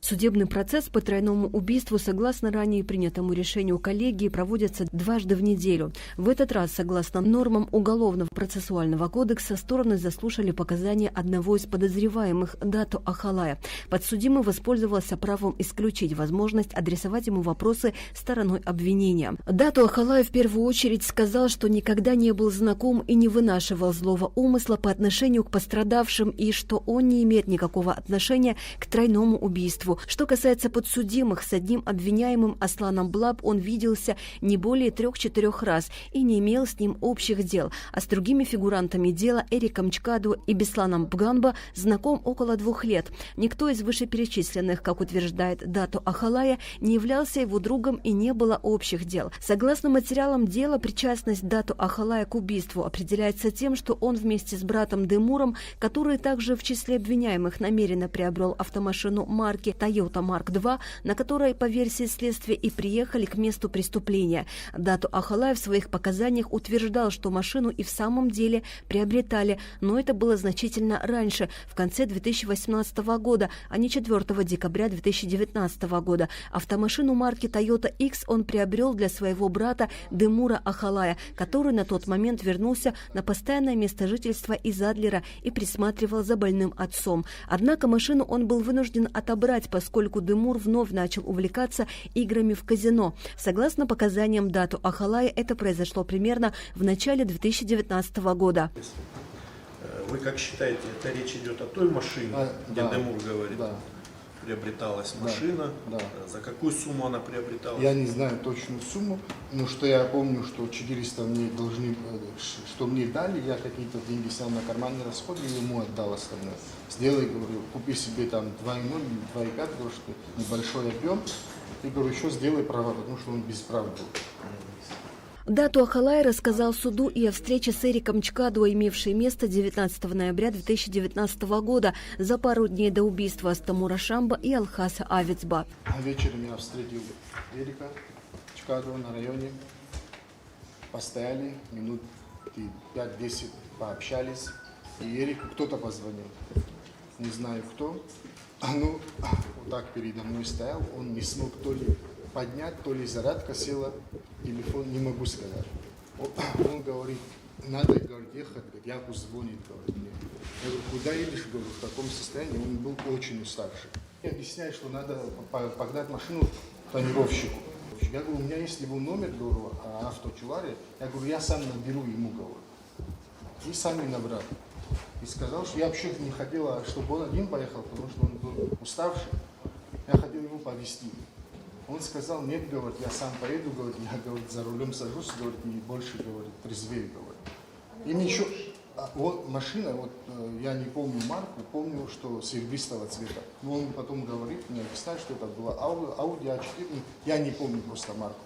Судебный процесс по тройному убийству, согласно ранее принятому решению коллегии, проводится дважды в неделю. В этот раз, согласно нормам Уголовного процессуального кодекса, стороны заслушали показания одного из подозреваемых, Дату Ахалая. Подсудимый воспользовался правом исключить возможность адресовать ему вопросы стороной обвинения. Дату Ахалай в первую очередь сказал, что никогда не был знаком и не вынашивал злого умысла по отношению к пострадавшим и что он не имеет никакого отношения к тройному убийству. Что касается подсудимых, с одним обвиняемым Асланом Блаб он виделся не более 3-4 раз и не имел с ним общих дел, а с другими фигурантами дела Эриком Чкаду и Бесланом Бганба знаком около 2 лет. Никто из вышеперечисленных, как утверждает Дату Ахалая, не являлся его другом и не было общих дел. Согласно материалам дела, причастность Дату Ахалая к убийству определяется тем, что он вместе с братом Демуром, который также в числе обвиняемых намеренно приобрел автомашину марки Toyota Mark II, на которой, по версии следствия, и приехали к месту преступления. Дату Ахалай в своих показаниях утверждал, что машину и в самом деле приобретали, но это было значительно раньше, в конце 2018 года, а не 4 декабря 2019 года. Автомашину марки Toyota X он приобрел для своего брата Демура Ахалая, который на тот момент вернулся на постоянное место жительства из Адлера и присматривал за больным отцом. Однако машину он был вынужден отобрать, поскольку Демур вновь начал увлекаться играми в казино. Согласно показаниям Дату Ахалая, это произошло примерно в начале 2019 года. Вы как считаете, это речь идет о той машине, где Демур говорит? Да. Приобреталась машина, да. За какую сумму она приобреталась? Я не знаю точную сумму, но что я помню, что 400 мне должны, что мне дали, я какие-то деньги сам на карманные расходы ему отдал остальное. Сделай, говорю, купи себе там 2,0 или 2,5, говорю, что небольшой объем, и говорю, еще сделай права, потому что он без прав был. Дату Ахалай рассказал суду и о встрече с Эриком Чкаду, имевшей место 19 ноября 2019 года, за пару дней до убийства Астамура Шамба и Алхаса Авицба. Вечером я встретил Эрика Чкаду на районе, постояли, минут 5-10 пообщались, и Эрику кто-то позвонил, не знаю кто, вот так передо мной стоял, он не смог то ли поднять, то ли зарядка села, телефон не могу сказать. Он говорит, надо, говорит, ехать, Яков звонит, говорит мне. Я говорю, куда едешь, говорю, в таком состоянии, он был очень уставший. Я объясняю, что надо погнать машину тонировщику. Я говорю, у меня есть его номер, говорю, авточуларе, я говорю, я сам наберу ему, говорю. И сами набрал. И сказал, что я вообще не хотела, чтобы он один поехал, потому что он был уставший. Я хотел его повезти. Он сказал, нет, говорит, я сам поеду, говорит, я, говорит, за рулем сажусь, говорит, и больше, говорит, трезвее, говорит. И ничего, вот машина, вот я не помню марку, помню, что серебристого цвета. Но он потом говорит, мне объясняет, что это была Audi A4, я не помню просто марку.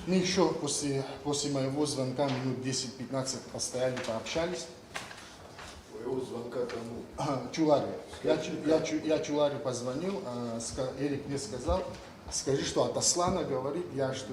Мы еще после моего звонка минут 10-15 постояли, пообщались. Моего звонка кому? Чуларе. Я Чуларе позвонил, Эрик мне сказал, скажи, что от Аслана говорит, я что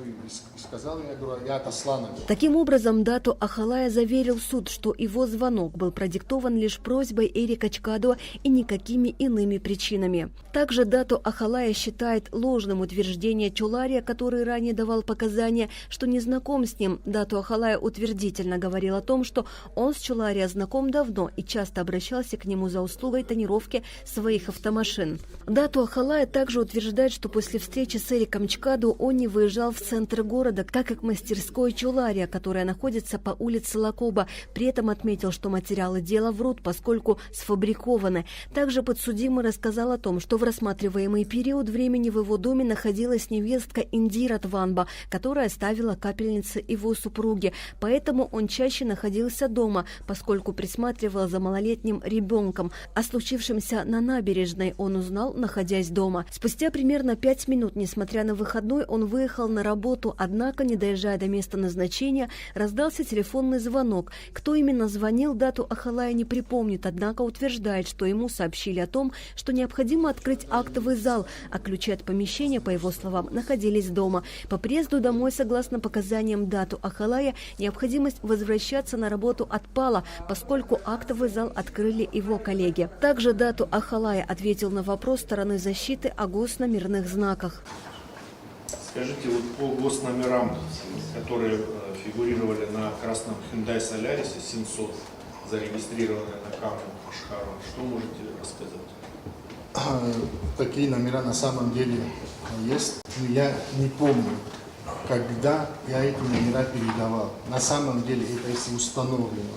сказал, я говорю, я от Аслана говорю. Таким образом, Дату Ахалая заверил суд, что его звонок был продиктован лишь просьбой Эрика Чкаду и никакими иными причинами. Также Дату Ахалая считает ложным утверждение Чулария, который ранее давал показания, что не знаком с ним. Дату Ахалая утвердительно говорил о том, что он с Чулария знаком давно и часто обращался к нему за услугой тонировки своих автомашин. Дату Ахалая также утверждает, что после встречи с Эриком Чкаду он не выезжал в центр города, так как мастерской Чулария, которая находится по улице Лакоба. При этом отметил, что материалы дела врут, поскольку сфабрикованы. Также подсудимый рассказал о том, что в рассматриваемый период времени в его доме находилась невестка Индира Тванба, которая ставила капельницы его супруге. Поэтому он чаще находился дома, поскольку присматривал за малолетним ребенком. О случившемся на набережной он узнал, находясь дома. Спустя примерно 5 минут минут, несмотря на выходной, он выехал на работу, однако, не доезжая до места назначения, раздался телефонный звонок. Кто именно звонил, дату Ахалая не припомнит, однако утверждает, что ему сообщили о том, что необходимо открыть актовый зал, а ключи от помещения, по его словам, находились дома. По приезду домой, согласно показаниям дату Ахалая, необходимость возвращаться на работу отпала, поскольку актовый зал открыли его коллеги. Также дату Ахалая ответил на вопрос стороны защиты о госномерных знаках. Скажите, вот по госномерам, которые фигурировали на красном Hyundai Solaris 700, зарегистрированные на Каму Ашхару, что можете рассказать? Такие номера на самом деле есть, но я не помню, когда я эти номера передавал. На самом деле это если установлено,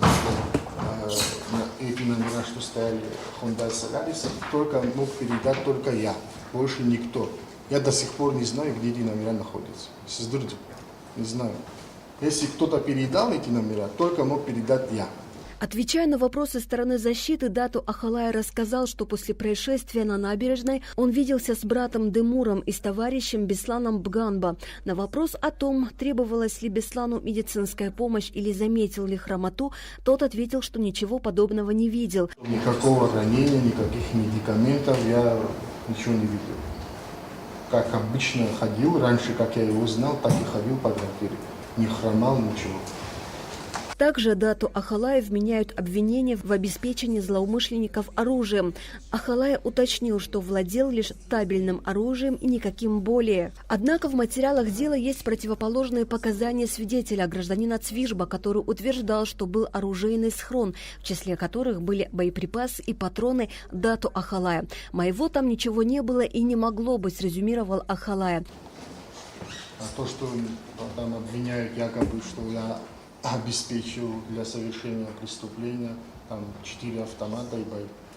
эти номера, что стояли в Hyundai Solaris, только мог передать только я, больше никто. Я до сих пор не знаю, где эти номера находятся. Не знаю. Если кто-то передал эти номера, только мог передать я. Отвечая на вопросы стороны защиты, дату Ахалая рассказал, что после происшествия на набережной он виделся с братом Демуром и с товарищем Бесланом Бганба. На вопрос о том, требовалась ли Беслану медицинская помощь или заметил ли хромоту, тот ответил, что ничего подобного не видел. Никакого ранения, никаких медикаментов я ничего не видел. Как обычно ходил, раньше, как я его знал, так и ходил по квартире. Не хромал, ничего. Также дату Ахалая вменяют обвинения в обеспечении злоумышленников оружием. Ахалая уточнил, что владел лишь табельным оружием и никаким более. Однако в материалах дела есть противоположные показания свидетеля, гражданина Цвижба, который утверждал, что был оружейный схрон, в числе которых были боеприпасы и патроны дату Ахалая. «Моего там ничего не было и не могло быть», резюмировал Ахалая. А то, что там обвиняют якобы, что я обеспечил для совершения преступления там 4 автомата и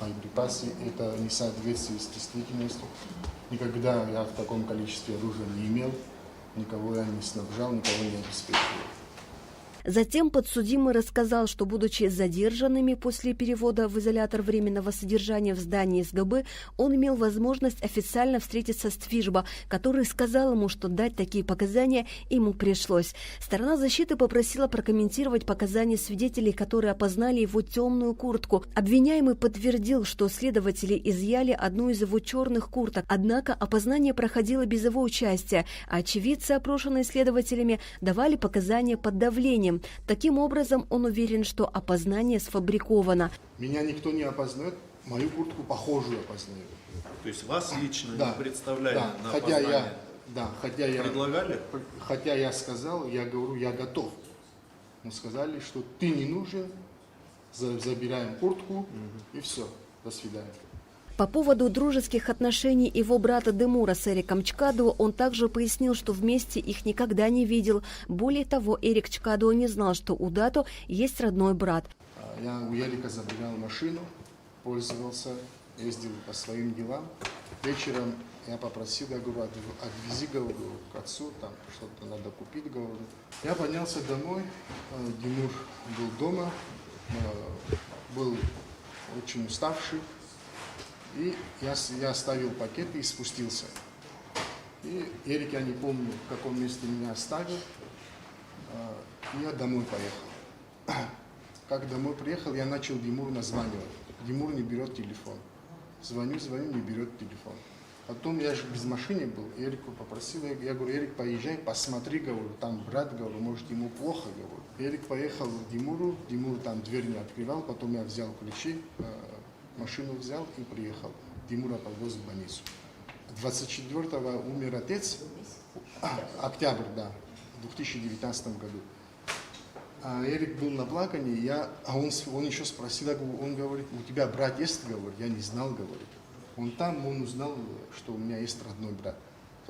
боеприпасы, это не соответствует с действительностью. Никогда я в таком количестве оружия не имел, никого я не снабжал, никого не обеспечивал. Затем подсудимый рассказал, что, будучи задержанными после перевода в изолятор временного содержания в здании СГБ, он имел возможность официально встретиться с Цвижба, который сказал ему, что дать такие показания ему пришлось. Сторона защиты попросила прокомментировать показания свидетелей, которые опознали его темную куртку. Обвиняемый подтвердил, что следователи изъяли одну из его черных курток, однако опознание проходило без его участия, а очевидцы, опрошенные следователями, давали показания под давлением. Таким образом, он уверен, что опознание сфабриковано. Меня никто не опознает, мою куртку похожую опознают. То есть вас лично да, не представляли да, на хотя опознание? Предлагали? Хотя я сказал, я говорю, я готов. Но сказали, что ты не нужен, забираем куртку и все, до свидания. По поводу дружеских отношений его брата Демура с Эриком Чкадуо он также пояснил, что вместе их никогда не видел. Более того, Эрик Чкадуо не знал, что у Дато есть родной брат. Я у Эрика забирал машину, пользовался, ездил по своим делам. Вечером я попросил, я говорю, отвези, говорю, к отцу, там что-то надо купить, говорю. Я поднялся домой, Демур был дома, был очень уставший. И я оставил пакеты и спустился. И Эрик, я не помню, в каком месте меня оставил. И я домой поехал. Как домой приехал, я начал Демуру названивать. Демур не берет телефон. Звоню, не берет телефон. Потом я же без машины был, Эрику попросил, я говорю, Эрик, поезжай, посмотри, говорю, там брат, говорю, может ему плохо, говорю. Эрик поехал к Демуру, Демур там дверь не открывал, потом я взял ключи, машину взял и приехал. Демура повез в больницу. 24-го умер отец, октябрь, да, в 2019 году. А Эрик был на плакании, он еще спросил, он говорит, у тебя брат есть, говорит, я не знал, говорит. Он узнал, что у меня есть родной брат.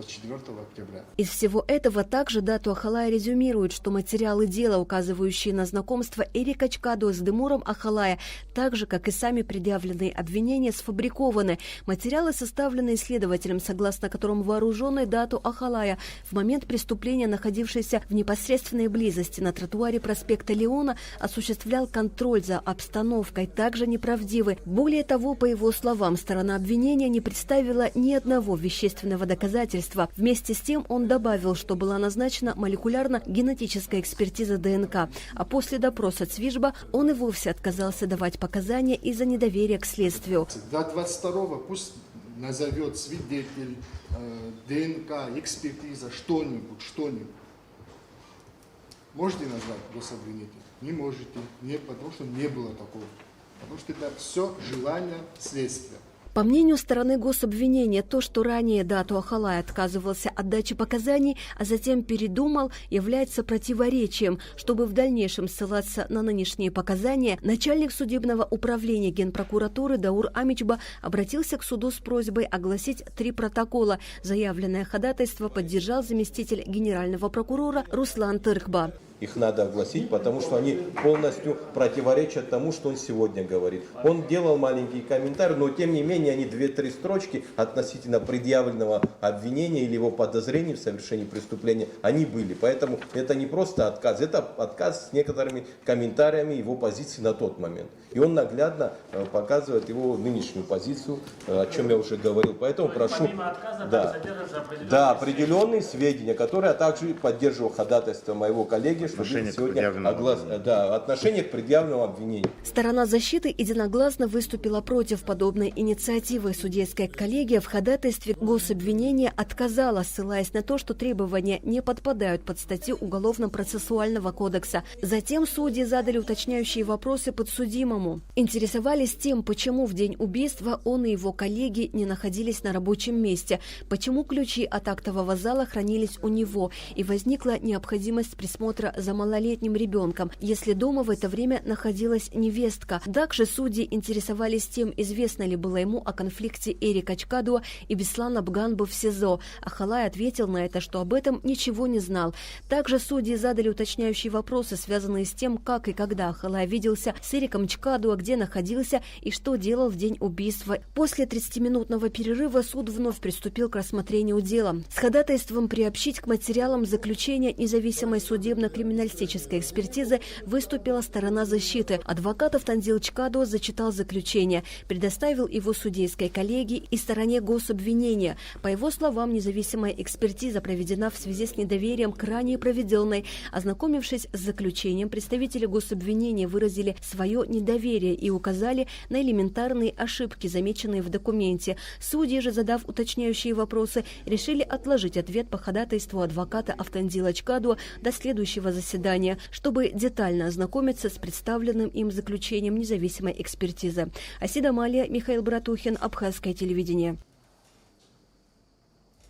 4 октября. Из всего этого также дату Ахалая резюмирует, что материалы дела, указывающие на знакомство Эрика Чкадуо с Демуром Ахалая, так же, как и сами предъявленные обвинения, сфабрикованы. Материалы, составленные следователем, согласно которым вооруженный дату Ахалая в момент преступления, находившийся в непосредственной близости на тротуаре проспекта Леона, осуществлял контроль за обстановкой, также неправдивы. Более того, по его словам, сторона обвинения не представила ни одного вещественного доказательства, убийства. Вместе с тем он добавил, что была назначена молекулярно-генетическая экспертиза ДНК, а после допроса Цвижба он и вовсе отказался давать показания из-за недоверия к следствию. До 22-го пусть назовет свидетель, ДНК, экспертиза, что-нибудь. Можете назвать гособвинителя? Не можете, потому что не было такого. Потому что это все желание следствия. По мнению стороны гособвинения, то, что ранее Даату Ахалай отказывался от дачи показаний, а затем передумал, является противоречием. Чтобы в дальнейшем ссылаться на нынешние показания, начальник судебного управления Генпрокуратуры Даур Амичба обратился к суду с просьбой огласить 3 протокола. Заявленное ходатайство поддержал заместитель генерального прокурора Руслан Тыркба. Их надо огласить, потому что они полностью противоречат тому, что он сегодня говорит. Он делал маленький комментарий, но тем не менее они 2-3 строчки относительно предъявленного обвинения или его подозрений в совершении преступления, они были. Поэтому это не просто отказ, это отказ с некоторыми комментариями его позиции на тот момент. И он наглядно показывает его нынешнюю позицию, о чем я уже говорил. Поэтому прошу... Помимо отказа, там содержатся определенные сведения, которые также поддерживал ходатайство моего коллеги, отношение к предъявленному обвинению. Сторона защиты единогласно выступила против подобной инициативы. Судейская коллегия в ходатайстве гособвинения отказала, ссылаясь на то, что требования не подпадают под статью Уголовно-процессуального кодекса. Затем судьи задали уточняющие вопросы подсудимому. Интересовались тем, почему в день убийства он и его коллеги не находились на рабочем месте, почему ключи от актового зала хранились у него, и возникла необходимость присмотра за малолетним ребенком, если дома в это время находилась невестка. Также судьи интересовались тем, известно ли было ему о конфликте Эрика Чкадуа и Беслана Бганбы в СИЗО. Ахалай ответил на это, что об этом ничего не знал. Также судьи задали уточняющие вопросы, связанные с тем, как и когда Ахалай виделся с Эриком Чкадуа, где находился и что делал в день убийства. После 30-минутного перерыва суд вновь приступил к рассмотрению дела. С ходатайством приобщить к материалам заключения независимой судебно-криминальной экспертизы выступила сторона защиты. Адвокат Автандил Чкадуа зачитал заключение, предоставил его судейской коллегии и стороне гособвинения. По его словам, независимая экспертиза проведена в связи с недоверием к ранее проведенной. Ознакомившись с заключением, представители гособвинения выразили свое недоверие и указали на элементарные ошибки, замеченные в документе. Судьи же, задав уточняющие вопросы, решили отложить ответ по ходатайству адвоката Автандила Чкадуа до следующего заседания, чтобы детально ознакомиться с представленным им заключением независимой экспертизы. Асида Малия, Михаил Братухин, Абхазское телевидение.